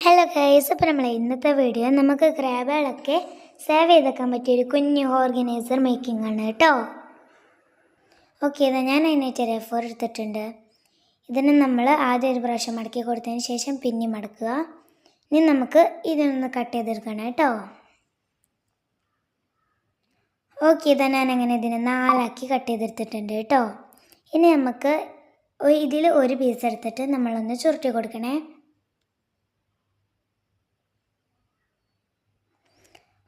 Hello guys, അപ്പോൾ നമ്മൾ ഇന്നത്തെ വീഡിയോ നമുക്ക് ക്രാബുകളൊക്കെ സേവ് ചെയ്തെക്കാൻ പറ്റിയൊരു കുഞ്ഞു ഓർഗനൈസർ മേക്കിംഗ് ആണ് കേട്ടോ. ഓക്കെ, ഇതാ ഞാൻ അതിനായിട്ട് ഒരു A4 എടുത്തിട്ടുണ്ട്. ഇതിന് നമ്മൾ ആദ്യം ഒരു പ്രാവശ്യം മടക്കി കൊടുത്തതിന് ശേഷം പിന്നെ മടക്കുക. ഇനി നമുക്ക് ഇതിനൊന്ന് കട്ട് ചെയ്തെടുക്കണം കേട്ടോ. ഓക്കെ, ഇതാ ഞാൻ അങ്ങനെ ഇതിനെ 4 ആക്കി കട്ട് ചെയ്തെടുത്തിട്ടുണ്ട് കേട്ടോ. ഇനി നമുക്ക് ഇതിൽ ഒരു പീസ് എടുത്തിട്ട് നമ്മളൊന്ന് ചുരുട്ടി കൊടുക്കണേ.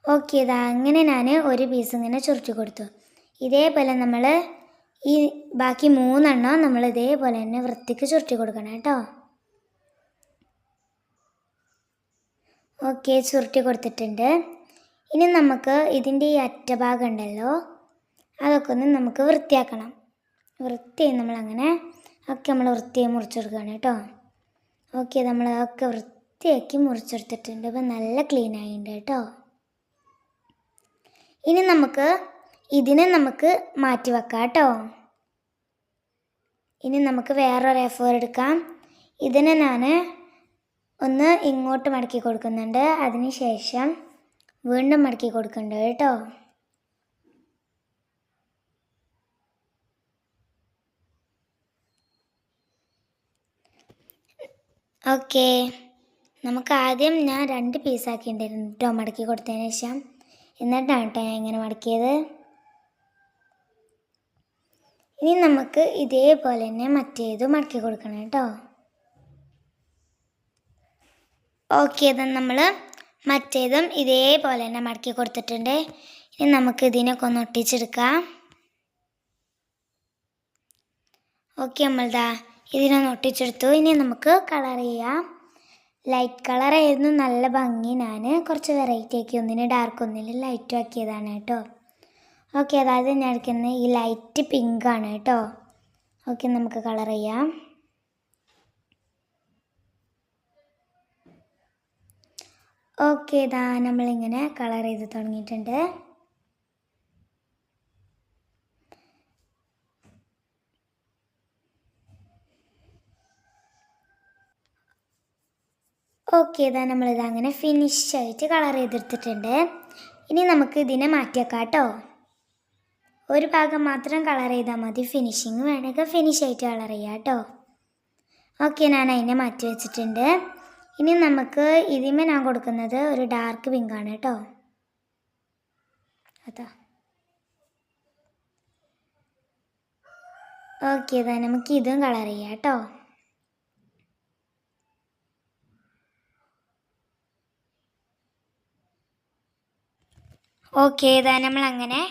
ഓക്കെ, ഇതാ അങ്ങനെ ഞാൻ ഒരു പീസ് ഇങ്ങനെ ചുരുട്ടി കൊടുത്തു. ഇതേപോലെ നമ്മൾ ഈ ബാക്കി 3 നമ്മൾ ഇതേപോലെ തന്നെ വൃത്തിക്ക് ചുരുട്ടി കൊടുക്കണം കേട്ടോ. ഓക്കെ, ചുരുട്ടി കൊടുത്തിട്ടുണ്ട്. ഇനി നമുക്ക് ഇതിൻ്റെ ഈ അറ്റഭാഗം ഉണ്ടല്ലോ, അതൊക്കെ ഒന്ന് നമുക്ക് വൃത്തിയാക്കണം. വൃത്തിയായി നമ്മളങ്ങനെ നമ്മൾ വൃത്തിയായി മുറിച്ചെടുക്കുകയാണ് കേട്ടോ. ഓക്കെ, നമ്മൾ അതൊക്കെ വൃത്തിയാക്കി മുറിച്ചെടുത്തിട്ടുണ്ട്. ഇപ്പം നല്ല ക്ലീൻ ആയിട്ടുണ്ട് കേട്ടോ. ഇനി ഇതിനെ നമുക്ക് മാറ്റി വെക്കാം കേട്ടോ. ഇനി നമുക്ക് വേറൊരു A4 എടുക്കാം. ഇതിനെ ഞാൻ ഒന്ന് ഇങ്ങോട്ട് മടക്കി കൊടുക്കുന്നുണ്ട്, അതിന് ശേഷം വീണ്ടും മടക്കി കൊടുക്കുന്നുണ്ട് കേട്ടോ. ഓക്കെ, നമുക്ക് ആദ്യം ഞാൻ 2 പീസാക്കിയിട്ടുണ്ടായിരുന്നു കേട്ടോ മടക്കി കൊടുത്തതിന് ശേഷം. എന്നിട്ടാണ് കേട്ടോ ഞാൻ ഇങ്ങനെ മടക്കിയത്. ഇനി നമുക്ക് ഇതേപോലെ തന്നെ മറ്റേത് മടക്കി കൊടുക്കണം കേട്ടോ. ഓക്കെ, ഇത് നമ്മൾ മറ്റേതും ഇതേപോലെ തന്നെ മടക്കി കൊടുത്തിട്ടുണ്ട്. ഇനി നമുക്ക് ഇതിനൊക്കെ ഒന്ന് ഒട്ടിച്ചെടുക്കാം. ഓക്കെ, നമ്മളിതാ ഇതിനൊന്ന് ഒട്ടിച്ചെടുത്തു. ഇനി നമുക്ക് കളർ ചെയ്യാം. ലൈറ്റ് കളറായിരുന്നു നല്ല ഭംഗി. ഞാൻ കുറച്ച് വെറൈറ്റി ആക്കി, ഒന്നിന് ഡാർക്ക് ഒന്നിന് ലൈറ്റും ആക്കിയതാണ് കേട്ടോ. ഓക്കെ, അതായത് ഞാൻ എടുക്കുന്നത് ഈ ലൈറ്റ് പിങ്ക് ആണ് കേട്ടോ. ഓക്കെ, നമുക്ക് കളർ ചെയ്യാം. ഓക്കെ, ഇതാ നമ്മളിങ്ങനെ കളർ ചെയ്ത് തുടങ്ങിയിട്ടുണ്ട്. ഓക്കെ, ഇതാ നമ്മളിത് അങ്ങനെ ഫിനിഷായിട്ട് കളർ ചെയ്തെടുത്തിട്ടുണ്ട്. ഇനി നമുക്ക് ഇതിനെ മാറ്റിയേക്കാം കേട്ടോ. ഒരു ഭാഗം മാത്രം കളർ ചെയ്താൽ മതി, ഫിനിഷിങ് വേണമെങ്കിൽ ഫിനിഷായിട്ട് കളർ ചെയ്യാം കേട്ടോ. ഓക്കെ, ഞാൻ അതിനെ മാറ്റി വെച്ചിട്ടുണ്ട്. ഇനി നമുക്ക് ഇതിന്മേൽ ഞാൻ കൊടുക്കുന്നത് ഒരു ഡാർക്ക് പിങ്കാണ് കേട്ടോ. അതാ ഓക്കെ, ഇതാ നമുക്ക് ഇതും കളർ ചെയ്യാം കേട്ടോ. ഓക്കെ, ഇതാ നമ്മളങ്ങനെ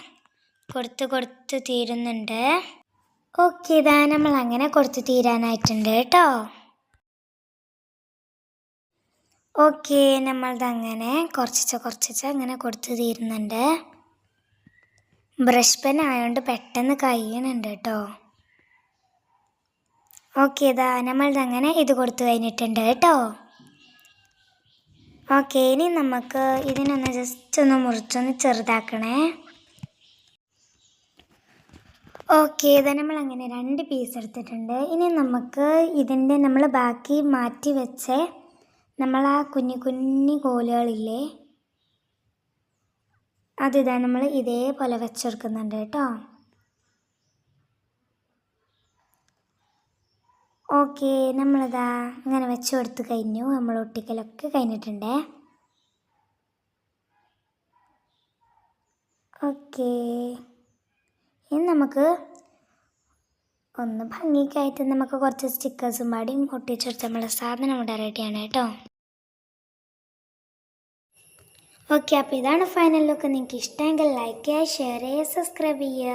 കൊടുത്ത് തീരുന്നുണ്ട്. ഓക്കെ, ഇതാ നമ്മളങ്ങനെ കൊടുത്ത് തീരാനായിട്ടുണ്ട് കേട്ടോ. ഓക്കെ, നമ്മളതങ്ങനെ കുറച്ച് അങ്ങനെ കൊടുത്ത് തീരുന്നുണ്ട്. ബ്രഷ് പെൻ ആയതുകൊണ്ട് പെട്ടെന്ന് കഴിയുന്നുണ്ട് കേട്ടോ. ഓക്കെ, ഇതാ നമ്മളതങ്ങനെ ഇത് കൊടുത്ത് കഴിഞ്ഞിട്ടുണ്ട് കേട്ടോ. ഓക്കെ, ഇനി നമുക്ക് ഇതിനൊന്ന് ജസ്റ്റ് ഒന്ന് മുറിച്ചൊന്ന് ചെറുതാക്കണേ. ഓക്കെ, ഇത് നമ്മളങ്ങനെ 2 പീസ് എടുത്തിട്ടുണ്ട്. ഇനി നമുക്ക് ഇതിൻ്റെ നമ്മൾ ബാക്കി മാറ്റി വെച്ച് നമ്മളാ കുഞ്ഞു കോലുകളില്ലേ, അതിതാ നമ്മൾ ഇതേപോലെ വെച്ചെടുക്കുന്നുണ്ട് കേട്ടോ. ഓക്കെ, നമ്മളിതാ ഇങ്ങനെ വെച്ച് കൊടുത്ത് കഴിഞ്ഞു. നമ്മൾ ഒട്ടിക്കലൊക്കെ കഴിഞ്ഞിട്ടുണ്ട്. ഓക്കെ, ഇനി നമുക്ക് ഒന്ന് ഭംഗിക്കായിട്ട് നമുക്ക് കുറച്ച് സ്റ്റിക്കേഴ്സും പാടിയും ഒട്ടിച്ചെടുത്ത് നമ്മളെ സാധനം ഇവിടെ റെഡിയാണ് കേട്ടോ. ഓക്കെ, അപ്പോൾ ഇതാണ് ഫൈനൽ ലുക്ക്. നിങ്ങൾക്ക് ഇഷ്ടമെങ്കിൽ ലൈക്ക് ചെയ്യുക, ഷെയർ ചെയ്യുക, സബ്സ്ക്രൈബ് ചെയ്യുക.